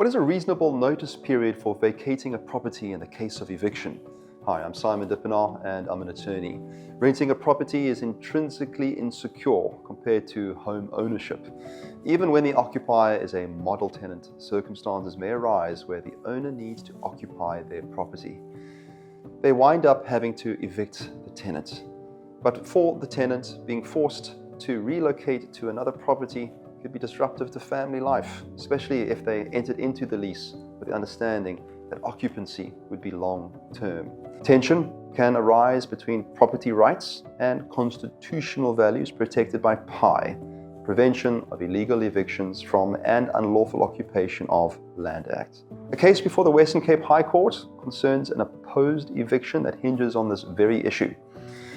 What is a reasonable notice period for vacating a property in the case of eviction? Hi, I'm Simon Dippenaar and I'm an attorney. Renting a property is intrinsically insecure compared to home ownership. Even when the occupier is a model tenant, circumstances may arise where the owner needs to occupy their property. They wind up having to evict the tenant. But for the tenant, being forced to relocate to another property could be disruptive to family life, especially if they entered into the lease with the understanding that occupancy would be long-term. Tension can arise between property rights and constitutional values protected by PI, Prevention of Illegal Evictions from and Unlawful Occupation of Land Act. A case before the Western Cape High Court concerns an opposed eviction that hinges on this very issue.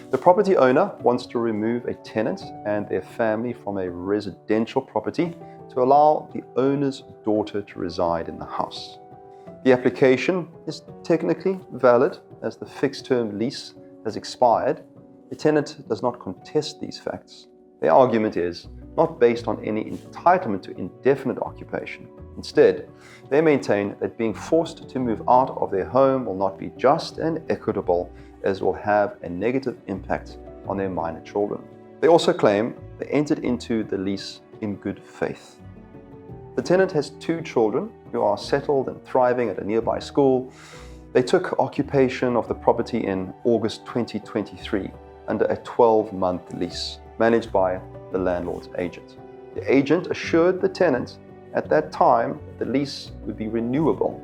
The property owner wants to remove a tenant and their family from a residential property to allow the owner's daughter to reside in the house. The application is technically valid as the fixed-term lease has expired. The tenant does not contest these facts. Their argument is not based on any entitlement to indefinite occupation. Instead, they maintain that being forced to move out of their home will not be just and equitable, as will have a negative impact on their minor children. They also claim they entered into the lease in good faith. The tenant has 2 children who are settled and thriving at a nearby school. They took occupation of the property in August 2023 under a 12-month lease managed by the landlord's agent. The agent assured the tenant at that time that the lease would be renewable.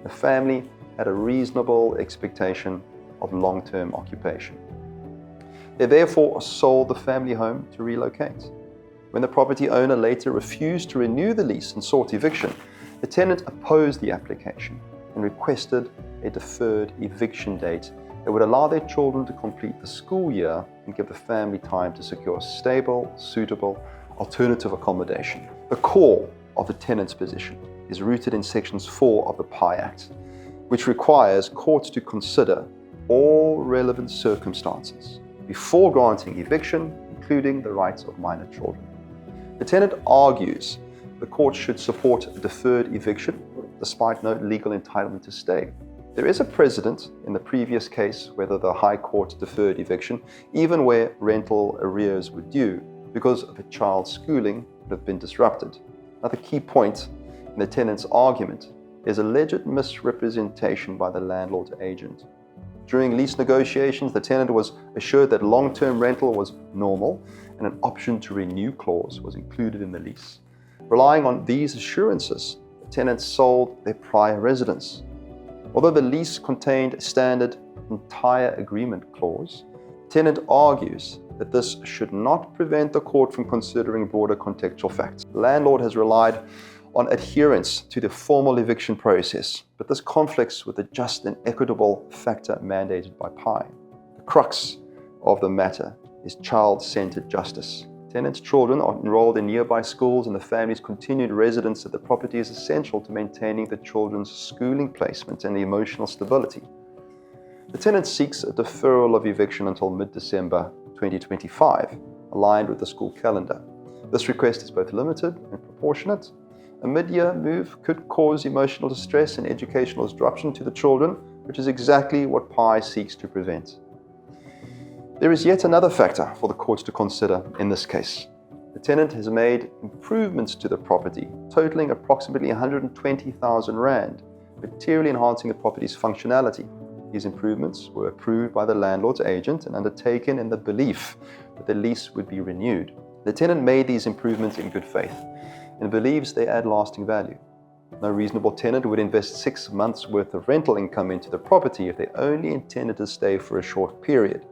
The family had a reasonable expectation of long-term occupation. They therefore sold the family home to relocate. When the property owner later refused to renew the lease and sought eviction, the tenant opposed the application and requested a deferred eviction date that would allow their children to complete the school year and give the family time to secure stable, suitable, alternative accommodation. The core of the tenant's position is rooted in Sections 4 of the PI Act, which requires courts to consider all relevant circumstances before granting eviction, including the rights of minor children. The tenant argues the court should support a deferred eviction despite no legal entitlement to stay. There is a precedent in the previous case whether the High Court deferred eviction, even where rental arrears were due because of a child's schooling would have been disrupted. Another key point in the tenant's argument is alleged misrepresentation by the landlord's agent. During lease negotiations, the tenant was assured that long-term rental was normal and an option to renew clause was included in the lease. Relying on these assurances, the tenant sold their prior residence. Although the lease contained a standard entire agreement clause, the tenant argues that this should not prevent the court from considering broader contextual facts. The landlord has relied on adherence to the formal eviction process, but this conflicts with the just and equitable factor mandated by PI. The crux of the matter is child-centered justice. Tenants' children are enrolled in nearby schools and the family's continued residence at the property is essential to maintaining the children's schooling placement and emotional stability. The tenant seeks a deferral of eviction until mid-December 2025, aligned with the school calendar. This request is both limited and proportionate. A mid-year move could cause emotional distress and educational disruption to the children, which is exactly what PI seeks to prevent. There is yet another factor for the courts to consider in this case. The tenant has made improvements to the property, totaling approximately 120,000 rand, materially enhancing the property's functionality. These improvements were approved by the landlord's agent and undertaken in the belief that the lease would be renewed. The tenant made these improvements in good faith and believes they add lasting value. No reasonable tenant would invest 6 months' worth of rental income into the property if they only intended to stay for a short period.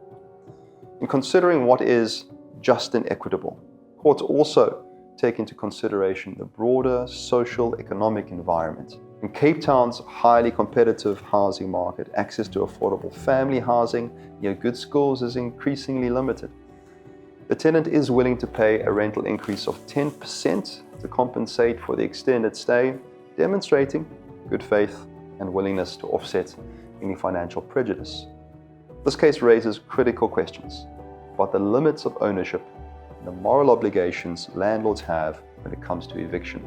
In considering what is just and equitable, courts also take into consideration the broader social economic environment. In Cape Town's highly competitive housing market, access to affordable family housing near good schools is increasingly limited. The tenant is willing to pay a rental increase of 10% to compensate for the extended stay, demonstrating good faith and willingness to offset any financial prejudice. This case raises critical questions about the limits of ownership and the moral obligations landlords have when it comes to eviction.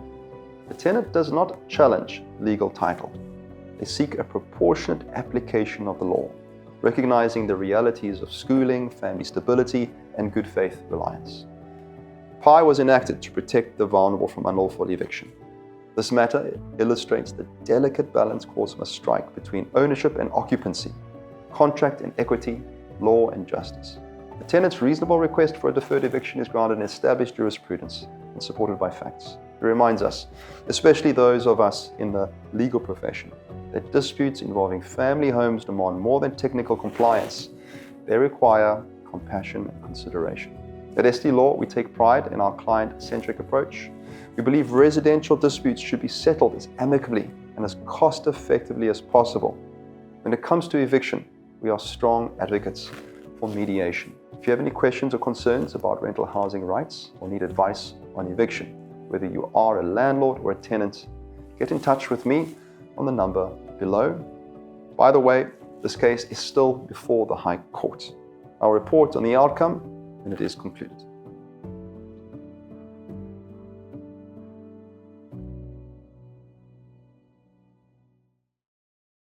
The tenant does not challenge legal title. They seek a proportionate application of the law, recognizing the realities of schooling, family stability, and good faith reliance. PI was enacted to protect the vulnerable from unlawful eviction. This matter illustrates the delicate balance courts must strike between ownership and occupancy, contract and equity, law and justice. A tenant's reasonable request for a deferred eviction is grounded in established jurisprudence and supported by facts. It reminds us, especially those of us in the legal profession, that disputes involving family homes demand more than technical compliance. They require compassion and consideration. At ST Law, we take pride in our client-centric approach. We believe residential disputes should be settled as amicably and as cost-effectively as possible. When it comes to eviction, we are strong advocates for mediation. If you have any questions or concerns about rental housing rights or need advice on eviction, whether you are a landlord or a tenant, get in touch with me on the number below. By the way, this case is still before the High Court. I'll report on the outcome when it is concluded.